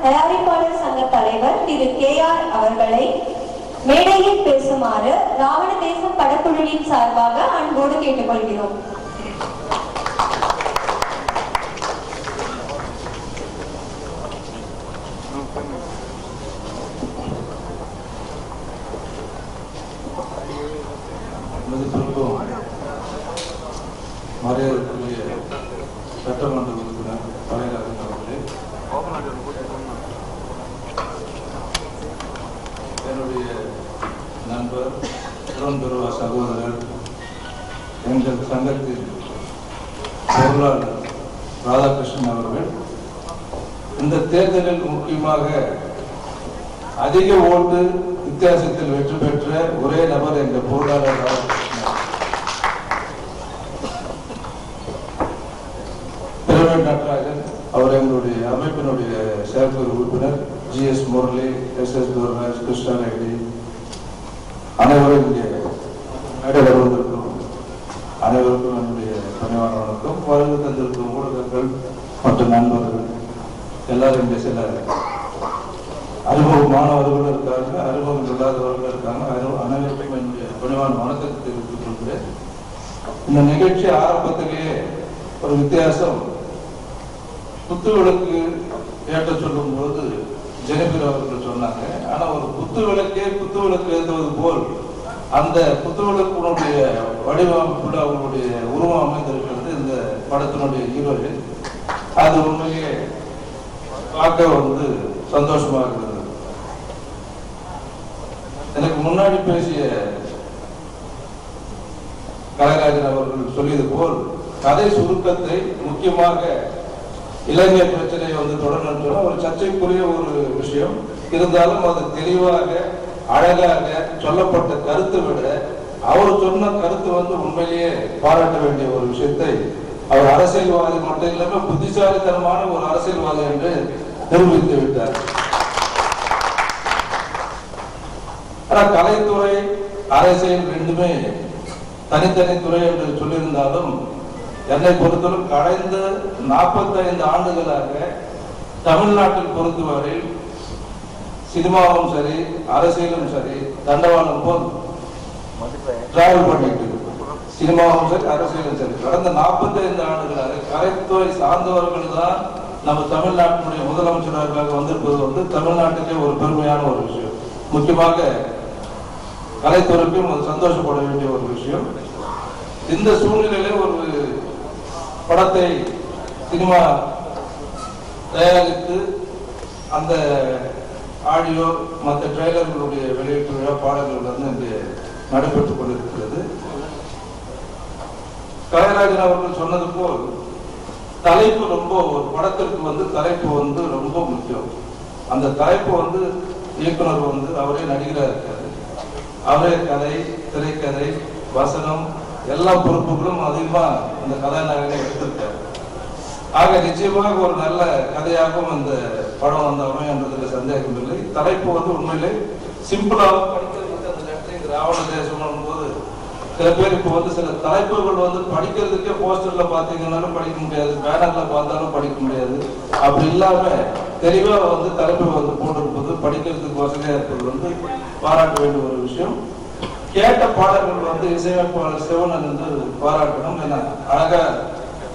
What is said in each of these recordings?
தயாரிப்பாளர் சங்க தலைவர் திரு KR அவர்களை மேடையில் பேசுமாறு ராவண தேசம் படக்குழுவின் சார்பாக அன்போடு கேட்டுக்கொள்கிறோம். மரியாதைக்குரிய சட்டமன்ற உறுப்பினர் கலைராஜன் அவர்களே, என்னுடைய நண்பர் உடன்பெறுவா சகோதரர், எங்கள் சங்கத்தின் பொருளாளர் ராதாகிருஷ்ணன் அவர்கள், இந்த தேர்தலில் முக்கியமாக அதிக ஓட்டு வித்தியாசத்தில் வெற்றி பெற்ற ஒரே நபர் எங்கள் பொருளாளர் ராதாகிருஷ்ணன். நடராஜன் அவர் எங்களுடைய அமைப்பினுடைய செயற்குழு உறுப்பினர் GS முரளி, SS துர்ராஜ், கிருஷ்ணா ரெட்டி, அனைவரும் இங்கே மேடையில் வருவதற்கும் அனைவருக்கும் என்னுடைய பணிவான வணக்கம். வருகை தந்திருக்கும் ஊடகங்கள் மற்றும் நண்பர்கள் எல்லாரும் இங்கே சில அறிமுகமானவர்களும் இருக்காங்க, அறிமுகம் இல்லாதவர்களும் இருக்காங்க. அனைவருக்கும் என்னுடைய பணிவான வணக்கத்தை தெரிவித்துக் கொள்கிறேன். இந்த நிகழ்ச்சி ஆரம்பத்திலேயே ஒரு வித்தியாசம், குத்துவிளக்கு ஏற்ற சொல்லும் போது ஜெனிபர் அவர்கள் சொன்னாங்க. ஆனா ஒரு குத்துவிளக்கே குத்துவிளக்கு ஏற்றுவது போல் அந்த குத்துவிளக்குடைய வடிவமைப்புள்ள அவங்களுடைய உருவம் அமைந்திருக்கிறது இந்த படத்தினுடைய ஹீரோயின். அது உண்மையே பார்க்க சந்தோஷமா இருக்கிறது. எனக்கு முன்னாடி பேசிய கலைராஜன் அவர்கள் சொல்லியது போல் கதை சுருக்கத்தை முக்கியமாக இலங்கை பிரச்சனையை தொடர்ந்து ஒரு சர்ச்சைக்குரிய ஒரு விஷயம் இருந்தாலும் அது தெளிவாக அழகாக சொல்லப்பட்ட கருத்தை விட அவர் சொன்ன கருத்து உண்மையிலேயே பாராட்ட வேண்டிய ஒரு விஷயத்தை அவர் அரசியல்வாதி மட்டும் இல்லாம புத்திசாலித்தனமான ஒரு அரசியல்வாதி என்று நிரூபித்து விட்டார். ஆனா கலைத்துறை அரசியல் ரெண்டுமே தனித்தனி துறை என்று சொல்லியிருந்தாலும் என்னை பொறுத்தவரை கடந்த 45 ஆண்டுகளாக தமிழ்நாட்டில் பொறுத்தவரை சினிமாவும் சரி அரசியலும் சரி தண்டவாளம் போல் டிராவல் பண்ணிட்டு சினிமாவும் சரி அரசியலும் சரி கடந்த 45 ஆண்டுகளாக கலைத்துறை சார்ந்தவர்கள் தான் நம்ம தமிழ்நாட்டினுடைய முதலமைச்சராக வந்திருப்பது தமிழ்நாட்டுக்கே ஒரு பெருமையான ஒரு விஷயம். முக்கியமாக கலைத்துறைக்கும் சந்தோஷப்பட வேண்டிய ஒரு விஷயம். இந்த சூழ்நிலையிலே ஒரு படத்தை சினிமா தயாரித்து அந்த ஆடியோ மற்ற ட்ரெய்லர்களுடைய வெளியீட்டு விழா பாடல்கள் இங்கே நடைபெற்றுக் கொண்டிருக்கிறது. கலைராஜன் அவர்கள் சொன்னது போல் தலைப்பு ரொம்ப ஒரு படத்திற்கு தலைப்பு ரொம்ப முக்கியம். அந்த தலைப்பு இயக்குனர் அவரே நடிகராக இருக்காரு, அவரே கதை, திரைக்கதை, வசனம் எல்லா பொறுப்புகளும் அதிகமா அந்த கதாநாயகனை எடுத்திருக்காரு. ஆக நிச்சயமாக ஒரு நல்ல கதையாகவும் இந்த படம் அமையன்றதுல சந்தேகம் இல்லை. தலைப்பு உண்மையிலே சிம்பிளாக படிக்கிறதுக்கு அந்த இடத்துல ராவண தேசம் போது சில பேர் இப்போ சில தலைப்புகள் படிக்கிறதுக்கே போஸ்டர்ல பாத்தீங்கன்னாலும் படிக்க முடியாது, பேனர்ல பார்த்தாலும் படிக்க முடியாது. அப்படி இல்லாம தெளிவா தலைப்பு போட்டிருப்பது படிக்கிறதுக்கு வசதியா இருப்பது பாராட்ட வேண்டிய ஒரு விஷயம். கேட்ட பாடல்கள் இசையமைப்பாளர் சிவன் பாராட்டணும். ஏன்னா அழகா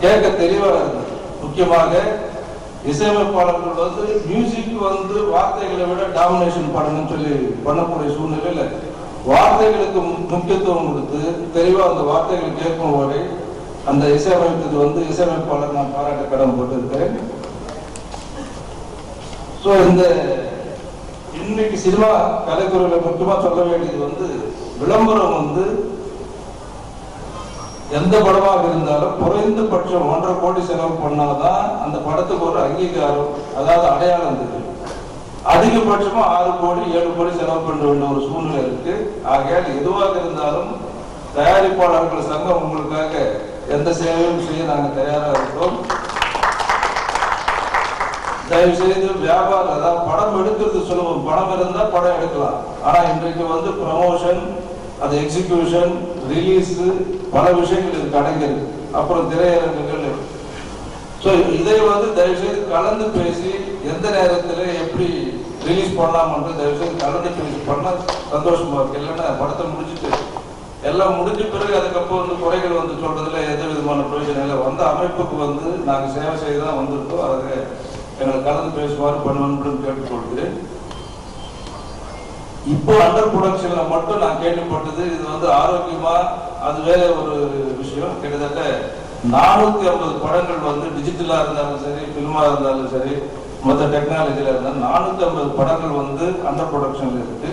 கேட்க தெளிவா இருக்கு. முக்கியமாக இசையமைப்பாளர்கள் மியூசிக் வார்த்தைகளை விட டாமினேஷன் பண்ணணும்னு சொல்லி பண்ணக்கூடிய சூழ்நிலையில வார்த்தைகளுக்கு முக்கியத்துவம் கொடுத்து தெளிவா அந்த வார்த்தைகள் கேட்கும் வரை அந்த இசையமைத்தது இசையமைப்பாளர் நான் பாராட்ட கடமைப்பட்டு இருக்கிறேன். ஸோ இந்த இன்னைக்கு சினிமா கலைத்துறையில முக்கியமா சொல்ல வேண்டியது விளம்பரம் எந்த படமாக இருந்தாலும் குறைந்தபட்சம் 1.5 கோடி செலவு பண்ணாதான் அந்த படத்துக்கு ஒரு அங்கீகாரம், அதாவது அடையாளம் தெரியும். அதிகபட்சமா 6 கோடி 7 கோடி செலவு பண்ண வேண்டிய ஒரு சூழ்நிலை இருக்கு. ஆகையால் எதுவாக இருந்தாலும் தயாரிப்பாளர்கள் சங்கம் உங்களுக்காக எந்த சேவையும் செய்ய நாங்கள் தயாராக இருக்கோம். தயவு செய்து வியாபாரம், அதாவது படம் எடுக்கிறது சுலபம், படம் இருந்தா படம் எடுக்கலாம். ஆனா இன்றைக்கு ப்ரமோஷன், அது எக்ஸிகியூஷன், ரிலீஸ், பல விஷயங்கள் இதுக்கு அடங்கியிருக்கு. அப்புறம் திரையரங்குகள். ஸோ இதை தயவு செய்து கலந்து பேசி எந்த நேரத்தில் எப்படி ரிலீஸ் பண்ணலாம்னு தயவுசெய்து கலந்து ரிலீஸ் பண்ண சந்தோஷமா இருக்கு. இல்லைன்னா படத்தை முடிச்சுட்டு எல்லாம் முடிஞ்ச பிறகு அதுக்கப்புறம் வந்து குறைகள் வந்து சொல்றதுல எந்த விதமான பிரயோஜனம் இல்லை. வந்த அமைப்புக்கு வந்து நாங்கள் சேவை செய்ய தான் வந்திருக்கோம். அதை எங்களை கலந்து பேசுமாறு பண்ணுவேன் கேட்டுக்கொள்கிறேன். இப்போ அண்டர் ப்ரொடக்ஷன்ல மட்டும் நான் கேள்விப்பட்டது இது வந்து ஆரோக்கியமா அது வேற ஒரு விஷயம். கிட்டத்தட்ட 450 படங்கள் வந்து டிஜிட்டலா இருந்தாலும் சரி, பிலிமா இருந்தாலும் சரி, மொத்த டெக்னாலஜில இருந்தாலும் 450 படங்கள் வந்து அண்டர் ப்ரொடக்ஷன்ல இருக்கு.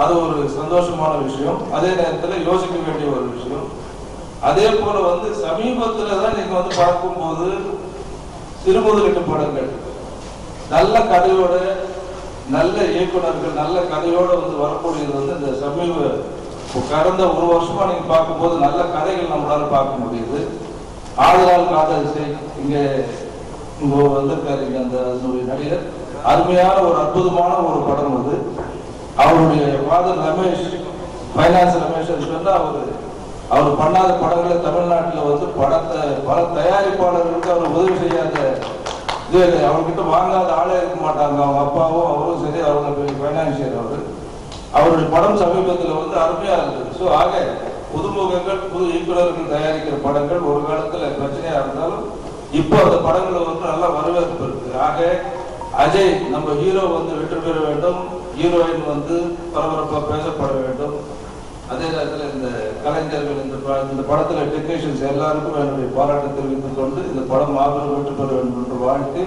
அது ஒரு சந்தோஷமான விஷயம். அதே நேரத்தில் யோசிக்க வேண்டிய ஒரு விஷயம். அதே போல வந்து சமீபத்தில் தான் நீங்க வந்து பார்க்கும்போது சிறுமுதலீட்டு படங்கள் நல்ல கதையோட, நல்ல இயக்குநர்கள் நல்ல கதையோட வந்து வரக்கூடியது வந்து இந்த கடந்த ஒரு வருஷமா நீங்க பார்க்கும்போது நல்ல கதைகள் நம்மளால பார்க்க முடியுது. ஆதலால் காதல் செய் இங்க வந்திருக்காரு அந்த அதனுடைய நடிகர். அருமையான ஒரு அற்புதமான ஒரு படம் அது. அவருடைய ஃபாதர் ரமேஷ், ஃபைனான்ஸ் ரமேஷ் சொன்னா அவர் பண்ணாத படங்களை தமிழ்நாட்டில் வந்து பல தயாரிப்பாளர்களுக்கு அவர் உதவி செய்யாத இது அவர்கிட்ட வாங்காத ஆளே இருக்க மாட்டாங்க. அவங்க அப்பாவும் அவரும் சரி, அவங்க பெரிய ஃபைனான்சியர் அவருடைய படம் சமீபத்தில் வந்து அருமையா இருந்தது. ஸோ ஆக புதுமுகங்கள் புது இயக்குநர்கள் தயாரிக்கிற படங்கள் ஒரு காலத்தில் பிரச்சனையா இருந்தாலும் இப்போ அந்த படங்கள் வந்து நல்லா வரவேற்பு இருக்கு. ஆக அஜய் நம்ம ஹீரோ வந்து வெற்றி பெற வேண்டும், ஹீரோயின் வந்து பரபரப்பாக பேசப்பட வேண்டும். அதே நேரத்தில் இந்த கலைஞர்கள் இந்த படத்தில் டெக்னீஷியன்ஸ் எல்லாருக்கும் என்னுடைய பாராட்டு தெரிவித்துக் கொண்டு இந்த படம் மாபெரும் வெற்றி பெற வேண்டும் என்று வாழ்த்து